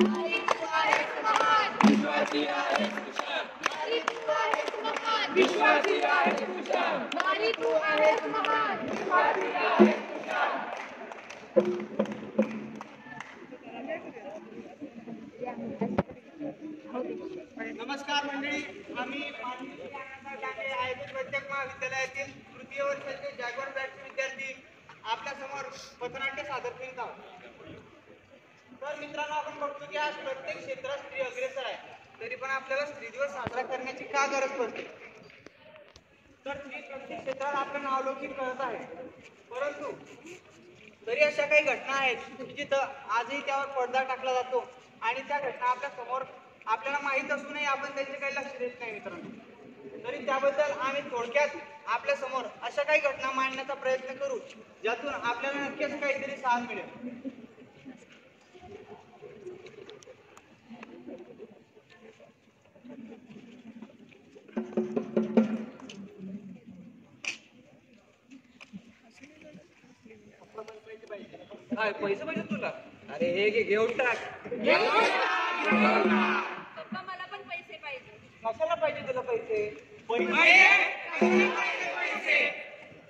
मारी तू आहेस महान, विश्वाची आहेस कुशाण. मारी तू आहेस महान, विश्वाची आहेस कुशाण. मारी तू आहेस महान, विश्वाची आहेस कुशाण. नमस्कार मंडळी, आम्ही माननीय ज्ञानानंद गांधी आयुर्वेद वैद्यक महाविद्यालयातील तृतीय वर्षाचे जॅग्वार बॅचचे विद्यार्थी आपल्या समोर पथनाट्य सादर करीत आहोत. तर मित्रांनो, आपण बघतो की आज प्रत्येक क्षेत्रात स्त्री अग्रेसर आहे, तरी पण आपल्याला स्त्री दिवस साजरा करण्याची का गरज पडते? तर स्त्री प्रत्येक क्षेत्रात आपलं नावलौकिक करत आहे, परंतु तरी अशा काही घटना आहेत की जिथं आजही त्यावर पडदा टाकला जातो आणि त्या घटना आपल्या समोर आपल्याला माहीत असूनही आपण त्यांचे काही लक्ष देत नाही मित्रांनो. तरी त्याबद्दल आम्ही थोडक्यात आपल्या समोर अशा काही घटना मांडण्याचा प्रयत्न करू ज्यातून आपल्याला नक्कीच काहीतरी साथ मिळेल. काय पैसे पाहिजे तुला? अरे हे घे, घेऊन टाक. पप्पा मला पण पैसे पाहिजे. कशाला पाहिजे तुला पैसे?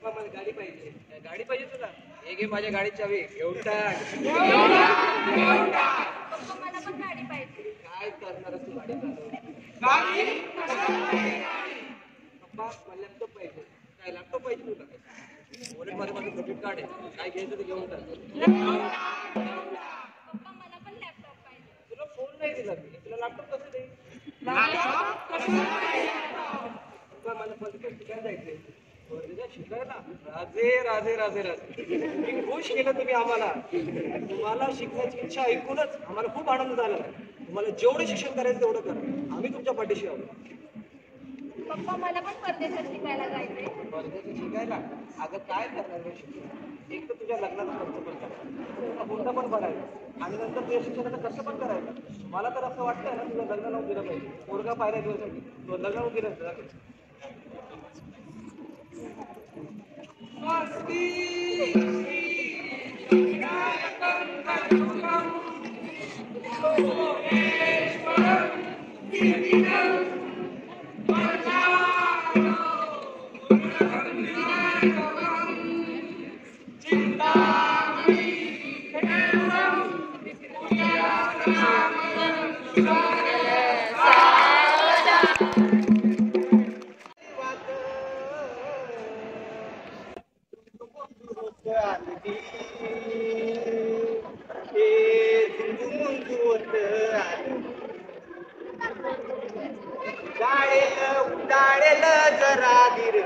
मला गाडी पाहिजे. गाडी पाहिजे तुला? हे घे माझ्या गाडीची चावी, घेऊन टाक. पप्पा मला पण गाडी पाहिजे. काय करणार तू गाडी चालवून? पप्पा मला लॅपटॉप पाहिजे. काय लॅपटॉप पाहिजे तुला? वॉलेट मध्ये माझं क्रेडिट कार्ड आहे, काय घ्यायचं ते घेऊन टाक. पप्पा मला पण लॅपटॉप पाहिजे. तुला फोन नाही दिला मी, तुला लॅपटॉप कसं देईन? मला पलीकडे शिकायला जायचंय. शिकायला राजे राजे राजे राजे तुम्ही खुश केलं तुम्ही आम्हाला. तुम्हाला शिकण्याची इच्छा ऐकूनच आम्हाला खूप आनंद झाला. तुम्हाला जेवढं शिक्षण करायचं तेवढं करा, आम्ही तुमच्या पाठीशी आहोत. पप्पा मला पण परदेशात शिकायला जायचंय. परदेशात शिकायला? अगं काय करणार रे शिकून? एक तर तुझ्या लग्नाचा खर्च पण करायचा, हुंडा पण भरायचा आणि नंतर तुझ्या शिक्षणाचा खर्च पण करायचा. मला तर असं वाटतंय ना, तुझं लग्न लावून दिलं पाहिजे. पोरगा पाहिला दिवसासाठी तो लग्न लावून दिलं पाहिजे. उडाळेल जरा धीर